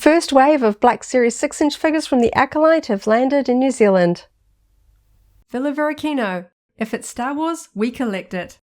first wave of Black Series 6-inch figures from the Acolyte have landed in New Zealand. Villa Varykino. If it's Star Wars, we collect it.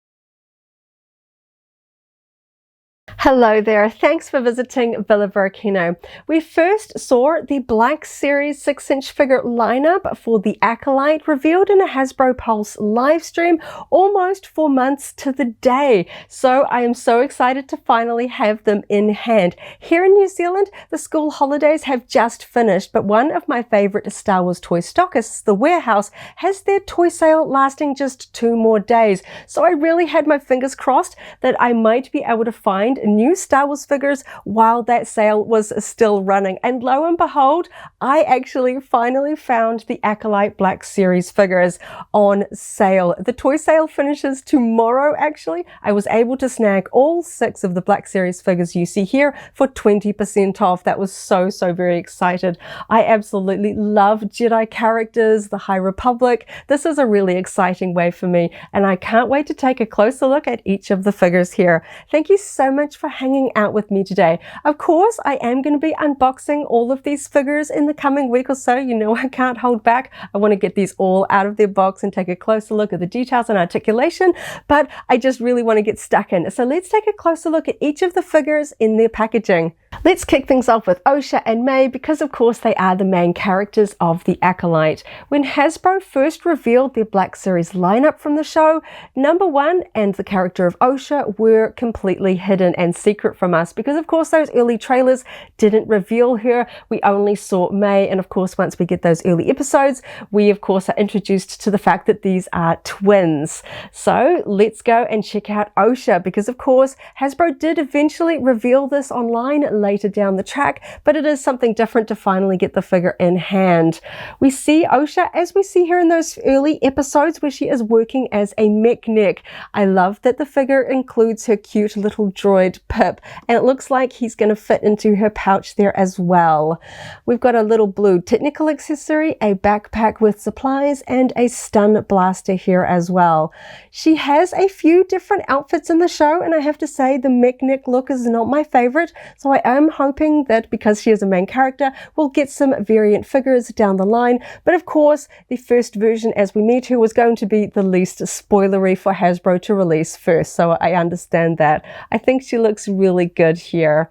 Hello there, thanks for visiting Villa Varykino. We first saw the Black Series 6-inch figure lineup for the Acolyte revealed in a Hasbro Pulse live stream almost 4 months to the day. So I am so excited to finally have them in hand. Here in New Zealand, the school holidays have just finished, but one of my favorite Star Wars toy stockists, The Warehouse, has their toy sale lasting just 2 more days. So I really had my fingers crossed that I might be able to find new Star Wars figures while that sale was still running. And lo and behold, I actually finally found the Acolyte Black Series figures on sale. The toy sale finishes tomorrow, actually. I was able to snag all 6 of the Black Series figures you see here for 20% off. That was so very excited. I absolutely love Jedi characters, the High Republic. This is a really exciting way for me, and I can't wait to take a closer look at each of the figures here. Thank you so much for hanging out with me today. Of course, I am going to be unboxing all of these figures in the coming week or so. You know, I can't hold back. I want to get these all out of their box and take a closer look at the details and articulation, but I just really want to get stuck in. So let's take a closer look at each of the figures in their packaging. Let's kick things off with Osha and Mae because of course they are the main characters of the Acolyte. When Hasbro first revealed their Black Series lineup from the show, number 1 and the character of Osha were completely hidden and secret from us because of course those early trailers didn't reveal her. We only saw Mae, and of course once we get those early episodes, we of course are introduced to the fact that these are twins. So let's go and check out Osha because of course Hasbro did eventually reveal this online later down the track, but it is something different to finally get the figure in hand. We see Osha as we see her in those early episodes where she is working as a mechanic. I love that the figure includes her cute little droid Pip, and it looks like he's going to fit into her pouch there as well. We've got a little blue technical accessory, a backpack with supplies, and a stun blaster here as well. She has a few different outfits in the show, and I have to say the mechanic look is not my favorite, so I am hoping that because she is a main character, we'll get some variant figures down the line. But of course, the first version as we meet her was going to be the least spoilery for Hasbro to release first, so I understand that. I think she looks really good here.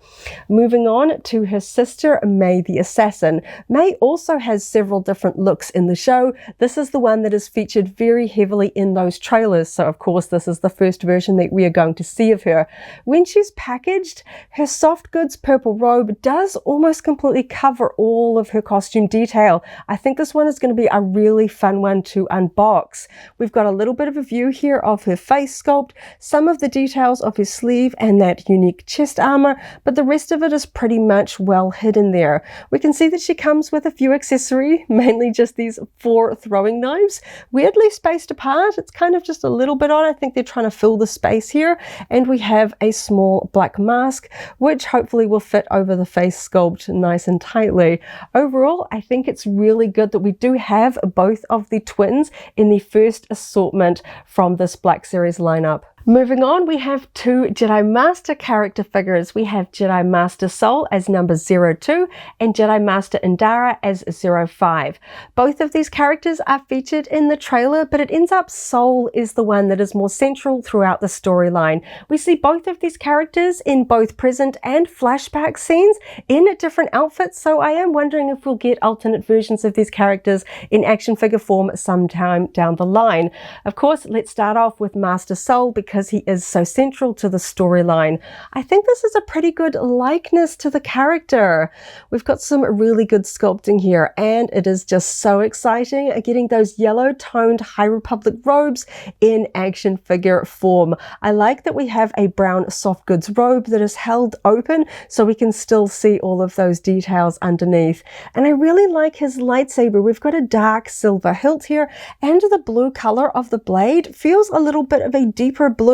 Moving on to her sister, Mae the Assassin. Mae also has several different looks in the show. This is the one that is featured very heavily in those trailers, so of course this is the first version that we are going to see of her. When she's packaged, her soft goods purple robe does almost completely cover all of her costume detail. I think this one is going to be a really fun one to unbox. We've got a little bit of a view here of her face sculpt, some of the details of her sleeve and that unique chest armor, but the rest of it is pretty much well hidden there. We can see that she comes with a few accessories, mainly just these 4 throwing knives, weirdly spaced apart. It's kind of just a little bit odd. I think they're trying to fill the space here. And we have a small black mask, which hopefully will fit over the face sculpt nice and tightly. Overall, I think it's really good that we do have both of the twins in the first assortment from this Black Series lineup. Moving on, we have 2 Jedi Master character figures. We have Jedi Master Sol as number 02 and Jedi Master Indara as 05. Both of these characters are featured in the trailer, but it ends up Sol is the one that is more central throughout the storyline. We see both of these characters in both present and flashback scenes in different outfits, so I am wondering if we'll get alternate versions of these characters in action figure form sometime down the line. Of course, let's start off with Master Sol because he is so central to the storyline. I think this is a pretty good likeness to the character. We've got some really good sculpting here, and it is just so exciting getting those yellow toned High Republic robes in action figure form. I like that we have a brown soft goods robe that is held open so we can still see all of those details underneath. And I really like his lightsaber. We've got a dark silver hilt here, and the blue color of the blade feels a little bit of a deeper blue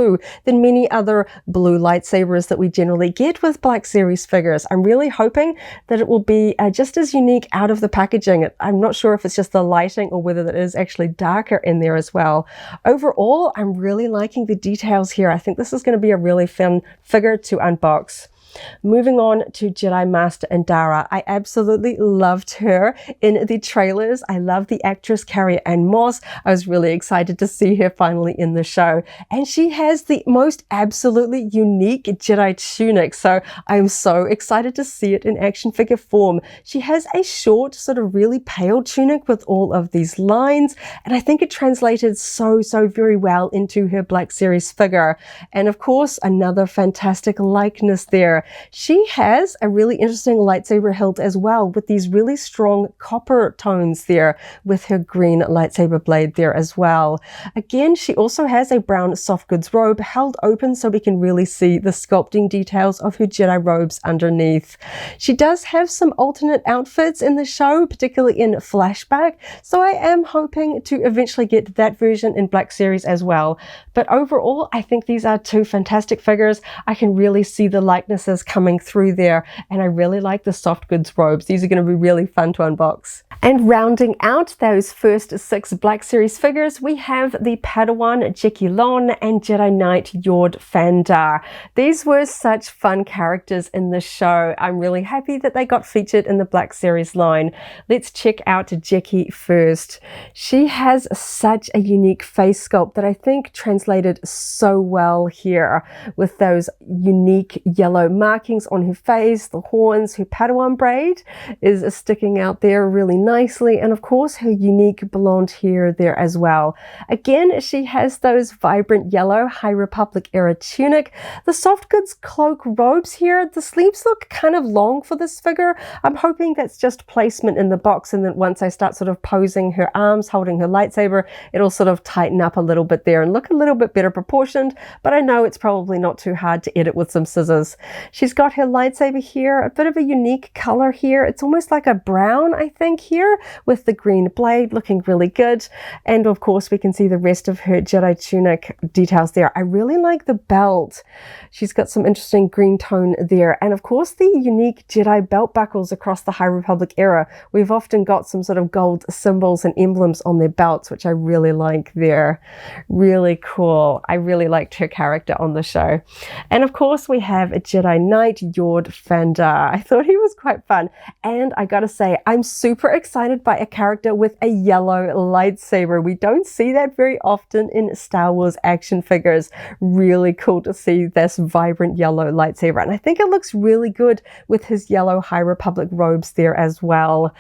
than many other blue lightsabers that we generally get with Black Series figures. I'm really hoping that it will be just as unique out of the packaging. I'm not sure if it's just the lighting or whether it is actually darker in there as well. Overall, I'm really liking the details here. I think this is going to be a really fun figure to unbox. Moving on to Jedi Master Indara. I absolutely loved her in the trailers. I love the actress Carrie-Anne Moss. I was really excited to see her finally in the show. And she has the most absolutely unique Jedi tunic. So I'm so excited to see it in action figure form. She has a short, sort of really pale tunic with all of these lines. And I think it translated so very well into her Black Series figure. And of course, another fantastic likeness there. She has a really interesting lightsaber hilt as well, with these really strong copper tones there, with her green lightsaber blade there as well. Again, she also has a brown soft goods robe held open so we can really see the sculpting details of her Jedi robes underneath. She does have some alternate outfits in the show, particularly in flashback, so I am hoping to eventually get that version in Black Series as well. But overall, I think these are two fantastic figures. I can really see the likenesses coming through there, and I really like the soft goods robes. These are going to be really fun to unbox. And rounding out those first 6 Black Series figures, we have the Padawan Jecki Lon and Jedi Knight Yord Fandar. These were such fun characters in the show. I'm really happy that they got featured in the Black Series line. Let's check out Jecki first. She has such a unique face sculpt that I think translated so well here, with those unique yellow markings on her face, the horns, her Padawan braid is sticking out there really nicely, and of course her unique blonde hair there as well. Again, she has those vibrant yellow High Republic era tunic, the soft goods cloak robes here. The sleeves look kind of long for this figure. I'm hoping that's just placement in the box, and that once I start sort of posing her arms holding her lightsaber, it'll sort of tighten up a little bit there and look a little bit better proportioned, but I know it's probably not too hard to edit with some scissors. She's got her lightsaber here, a bit of a unique color here. It's almost like a brown, I think, here, with the green blade looking really good. And of course we can see the rest of her Jedi tunic details there. I really like the belt. She's got some interesting green tone there, and of course the unique Jedi belt buckles across the High Republic era. We've often got some sort of gold symbols and emblems on their belts, which I really like there. Really cool. I really liked her character on the show. And of course we have a Jedi Knight Yord Fandar. I thought he was quite fun, and I gotta say, I'm super excited by a character with a yellow lightsaber. We don't see that very often in Star Wars action figures. Really cool to see this vibrant yellow lightsaber, and I think it looks really good with his yellow High Republic robes there as well.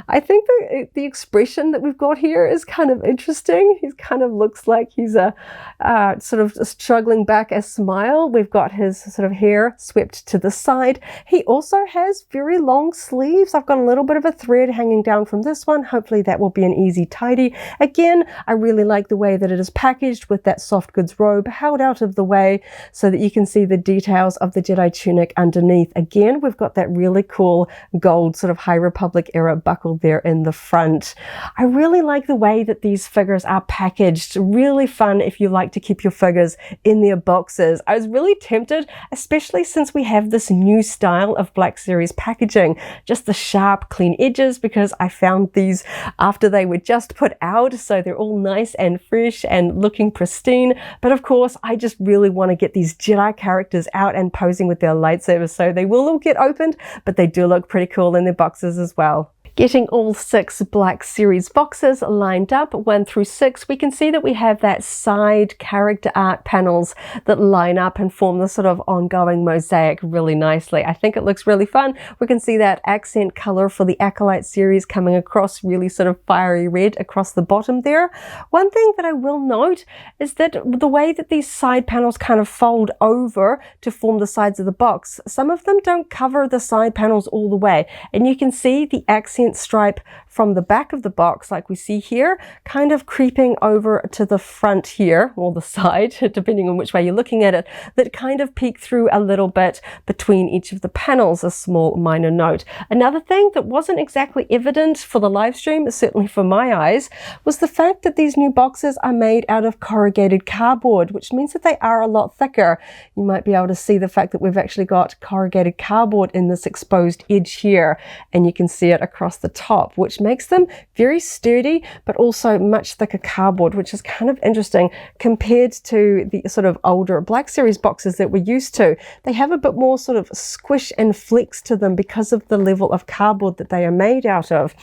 I think the expression that we've got here is kind of interesting. He kind of looks like he's sort of struggling back a smile. We've got his sort of hair swept to the side. He also has very long sleeves. I've got a little bit of a thread hanging down from this one. Hopefully that will be an easy tidy. Again, I really like the way that it is packaged, with that soft goods robe held out of the way so that you can see the details of the Jedi tunic underneath. Again, we've got that really cool gold sort of High Republic era buckle there in the front. I really like the way that these figures are packaged. Really fun if you like to keep your figures in their boxes. I was really tempted, especially since we have this new style of Black Series packaging, just the sharp, clean edges, because I found these after they were just put out, so they're all nice and fresh and looking pristine. But of course, I just really want to get these Jedi characters out and posing with their lightsabers, so they will all get opened, but they do look pretty cool in their boxes as well. Getting all 6 Black Series boxes lined up, 1 through 6, we can see that we have that side character art panels that line up and form the sort of ongoing mosaic really nicely. I think it looks really fun. We can see that accent color for the Acolyte series coming across really sort of fiery red across the bottom there. One thing that I will note is that the way that these side panels kind of fold over to form the sides of the box, some of them don't cover the side panels all the way, and you can see the accent stripe from the back of the box, like we see here, kind of creeping over to the front here, or the side, depending on which way you're looking at it, that kind of peek through a little bit between each of the panels. A small minor note. Another thing that wasn't exactly evident for the live stream, certainly for my eyes, was the fact that these new boxes are made out of corrugated cardboard, which means that they are a lot thicker. You might be able to see the fact that we've actually got corrugated cardboard in this exposed edge here, and you can see it across the top, which makes them very sturdy, but also much thicker cardboard, which is kind of interesting compared to the sort of older Black Series boxes that we're used to. They have a bit more sort of squish and flex to them because of the level of cardboard that they are made out of.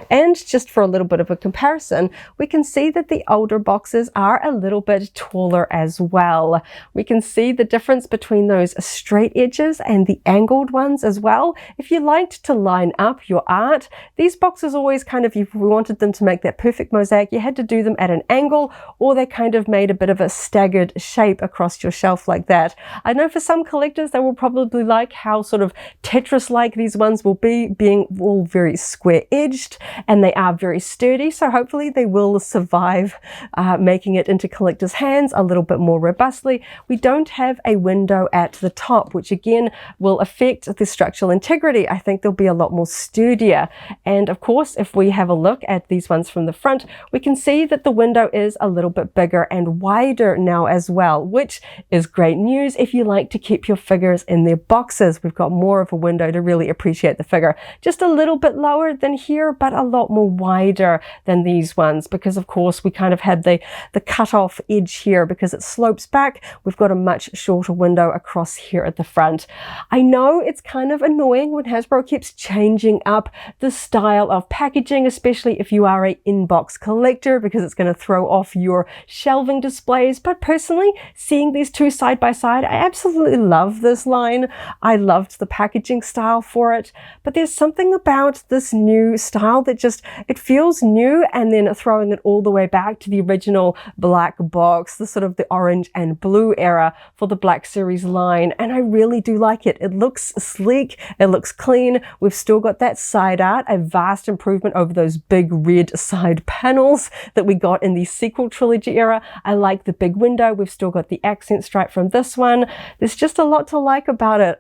And just for a little bit of a comparison, we can see that the older boxes are a little bit taller as well. We can see the difference between those straight edges and the angled ones as well. If you liked to line up your art, these boxes always kind of, if we wanted them to make that perfect mosaic, you had to do them at an angle, or they kind of made a bit of a staggered shape across your shelf like that. I know for some collectors they will probably like how sort of Tetris-like these ones will be, being all very square edged, and they are very sturdy, so hopefully they will survive making it into collectors' hands a little bit more robustly. We don't have a window at the top, which again will affect the structural integrity. I think they'll be a lot more sturdier. And of course, if we have a look at these ones from the front, we can see that the window is a little bit bigger and wider now as well, which is great news if you like to keep your figures in their boxes. We've got more of a window to really appreciate the figure. Just a little bit lower than here, but a lot more wider than these ones, because of course we kind of had the cut off edge here because it slopes back. We've got a much shorter window across here at the front. I know it's kind of annoying when Hasbro keeps changing up the style of packaging, especially if you are an in-box collector, because it's going to throw off your shelving displays. But personally, seeing these two side by side, I absolutely love this line. I loved the packaging style for it, but there's something about this new style that just, it feels new, and then throwing it all the way back to the original black box, the sort of the orange and blue era for the Black Series line, and I really do like it. It looks sleek, it looks clean. We've still got that side art, a vast improvement over those big red side panels that we got in the sequel trilogy era. I like the big window. We've still got the accent stripe from this one. There's just a lot to like about it.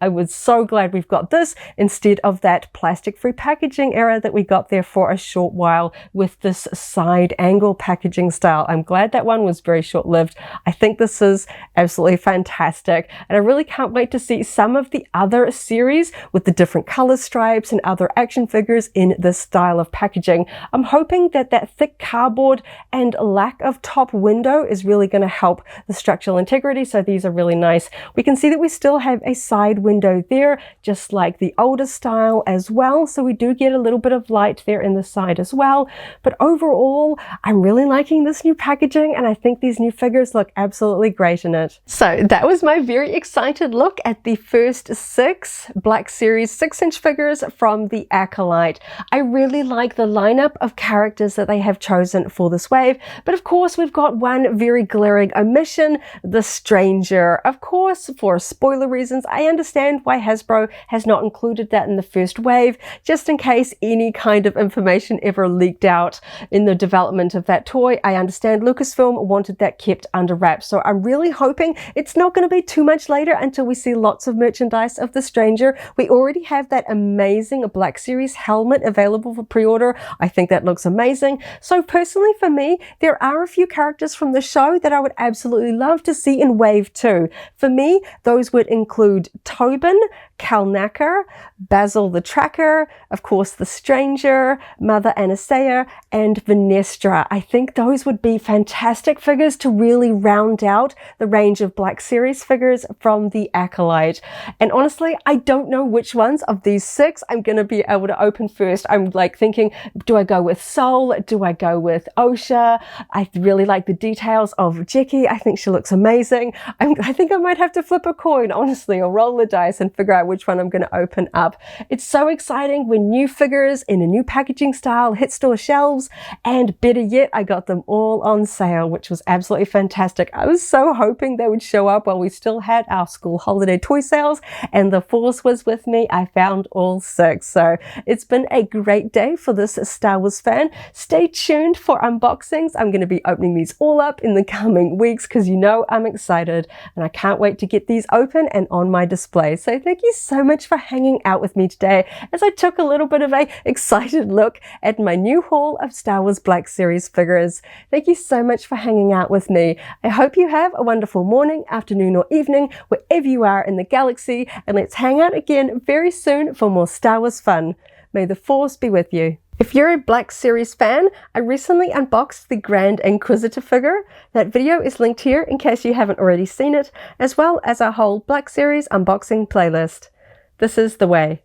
I was so glad we've got this instead of that plastic-free packaging era that we got there for a short while with this side angle packaging style. I'm glad that one was very short-lived. I think this is absolutely fantastic, and I really can't wait to see some of the other series with the different color stripes and other action figures in this style of packaging. I'm hoping that that thick cardboard and lack of top window is really going to help the structural integrity, so these are really nice. We can see that we still have a side window there, just like the older style as well, so we do get a little bit of light there in the side as well. But overall, I'm really liking this new packaging, and I think these new figures look absolutely great in it. So that was my very excited look at the first 6 Black Series 6-inch figures from the Acolyte. I really like the lineup of characters that they have chosen for this wave, but of course we've got one very glaring omission, the Stranger. Of course, for spoiler reasons, I understand why Hasbro has not included that in the first wave, just in case any kind of information ever leaked out in the development of that toy. I understand Lucasfilm wanted that kept under wraps, so I'm really hoping it's not going to be too much later until we see lots of merchandise of the Stranger. We already have that amazing Black Series helmet available for pre-order. I think that looks amazing. So personally for me, there are a few characters from the show that I would absolutely love to see in wave 2. For me, those would include Tobin, Kalnacker, Basil the Tracker, of course the Stranger, Mother Aniseya, and Venestra. I think those would be fantastic figures to really round out the range of Black Series figures from the Acolyte. And honestly, I don't know which ones of these 6 I'm going to be able to open first. I'm like thinking, do I go with Sol? Do I go with Osha? I really like the details of Jecki. I think she looks amazing. I think I might have to flip a coin, honestly, or roll the dice and figure out which one I'm going to open up. It's so exciting when new figures in a new packaging style hit store shelves, and better yet, I got them all on sale, which was absolutely fantastic. I was so hoping they would show up while we still had our school holiday toy sales, and the force was with me. I found all 6. So it's been a great day for this Star Wars fan. Stay tuned for unboxings. I'm going to be opening these all up in the coming weeks because you know I'm excited, and I can't wait to get these open and on my display. So thank you so much for hanging out with me today as I took a little bit of a excited look at my new haul of Star Wars Black Series figures. Thank you so much for hanging out with me. I hope you have a wonderful morning, afternoon, or evening wherever you are in the galaxy, and let's hang out again very soon for more Star Wars fun. May the Force be with you. If you're a Black Series fan, I recently unboxed the Grand Inquisitor figure. That video is linked here in case you haven't already seen it, as well as our whole Black Series unboxing playlist. This is the way.